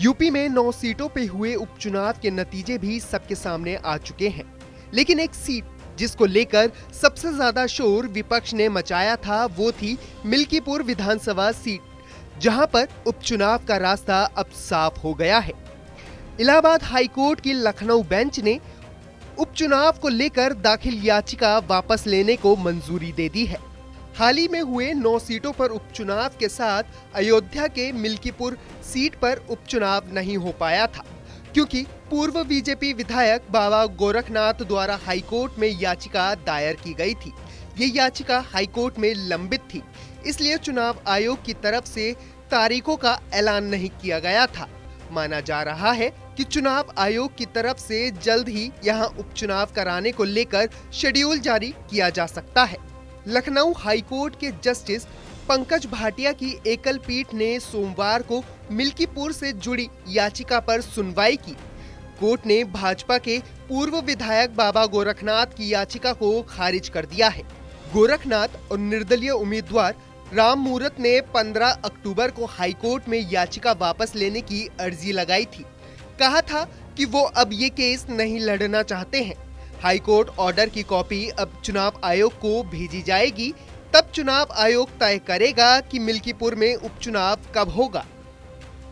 UP में 9 सीटों पे हुए उपचुनाव के नतीजे भी सबके सामने आ चुके हैं, लेकिन एक सीट जिसको लेकर सबसे ज्यादा शोर विपक्ष ने मचाया था वो थी मिल्कीपुर विधानसभा सीट, जहां पर उपचुनाव का रास्ता अब साफ हो गया है। इलाहाबाद हाईकोर्ट की लखनऊ बेंच ने उपचुनाव को लेकर दाखिल याचिका वापस लेने को मंजूरी दे दी है। हाल ही में हुए 9 सीटों पर उपचुनाव के साथ अयोध्या के मिल्कीपुर सीट पर उपचुनाव नहीं हो पाया था, क्योंकि पूर्व बीजेपी विधायक बाबा गोरखनाथ द्वारा हाईकोर्ट में याचिका दायर की गई थी। ये याचिका हाईकोर्ट में लंबित थी, इसलिए चुनाव आयोग की तरफ से तारीखों का ऐलान नहीं किया गया था। माना जा रहा है कि चुनाव आयोग की तरफ से जल्द ही यहां उपचुनाव कराने को लेकर शेड्यूल जारी किया जा सकता है। लखनऊ हाईकोर्ट के जस्टिस पंकज भाटिया की एकल पीठ ने सोमवार को मिल्कीपुर से जुड़ी याचिका पर सुनवाई की। कोर्ट ने भाजपा के पूर्व विधायक बाबा गोरखनाथ की याचिका को खारिज कर दिया है। गोरखनाथ और निर्दलीय उम्मीदवार राम मूरत ने 15 अक्टूबर को हाईकोर्ट में याचिका वापस लेने की अर्जी लगाई थी। कहा था कि वो अब ये केस नहीं लड़ना चाहते हैं। हाईकोर्ट ऑर्डर की कॉपी अब चुनाव आयोग को भेजी जाएगी, तब चुनाव आयोग तय करेगा कि मिल्कीपुर में उपचुनाव कब होगा।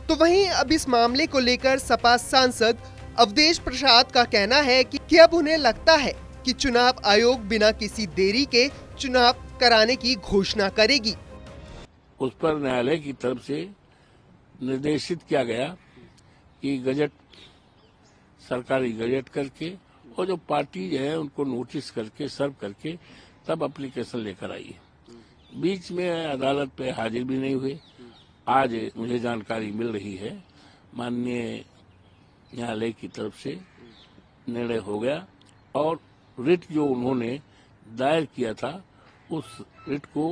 तो वहीं अब इस मामले को लेकर सपा सांसद अवधेश प्रसाद का कहना है कि अब उन्हें लगता है कि चुनाव आयोग बिना किसी देरी के चुनाव कराने की घोषणा करेगी। उस पर न्यायालय की तरफ से निर्देशित किया गया कि गजट, सरकारी गजट करके और जो पार्टी है उनको नोटिस करके सर्व करके तब एप्लीकेशन लेकर आई। बीच में अदालत पे हाजिर भी नहीं हुए। आज मुझे जानकारी मिल रही है माननीय न्यायालय की तरफ से निर्णय हो गया और रिट जो उन्होंने दायर किया था उस रिट को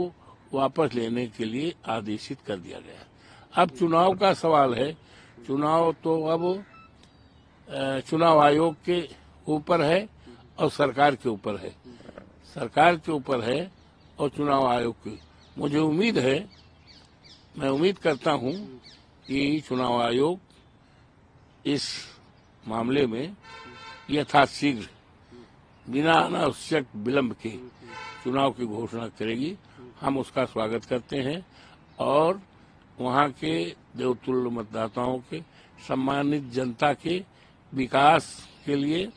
वापस लेने के लिए आदेशित कर दिया गया। अब चुनाव का सवाल है। चुनाव तो अब चुनाव आयोग के ऊपर है और सरकार के ऊपर है। सरकार के ऊपर है और चुनाव आयोग की। मुझे उम्मीद है, मैं उम्मीद करता हूं कि चुनाव आयोग इस मामले में यथाशीघ्र बिना अनावश्यक विलंब के चुनाव की घोषणा करेगी। हम उसका स्वागत करते हैं और वहां के देवतुल्य मतदाताओं के, सम्मानित जनता के विकास के लिए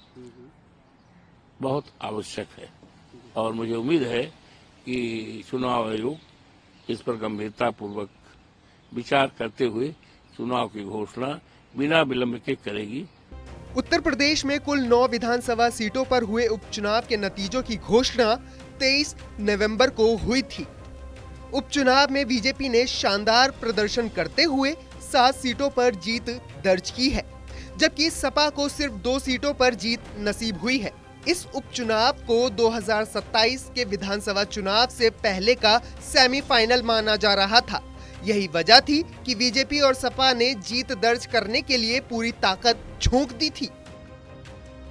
बहुत आवश्यक है और मुझे उम्मीद है कि चुनाव आयोग इस पर गंभीरता पूर्वक विचार करते हुए चुनाव की घोषणा बिना विलंब के करेगी। उत्तर प्रदेश में कुल 9 विधानसभा सीटों पर हुए उपचुनाव के नतीजों की घोषणा 23 नवंबर को हुई थी। उपचुनाव में बीजेपी ने शानदार प्रदर्शन करते हुए 7 सीटों पर जीत दर्ज की है, जबकि सपा को सिर्फ 2 सीटों पर जीत नसीब हुई है। इस उपचुनाव को 2027 के विधानसभा चुनाव से पहले का सेमीफाइनल माना जा रहा था। यही वजह थी कि बीजेपी और सपा ने जीत दर्ज करने के लिए पूरी ताकत झोंक दी थी।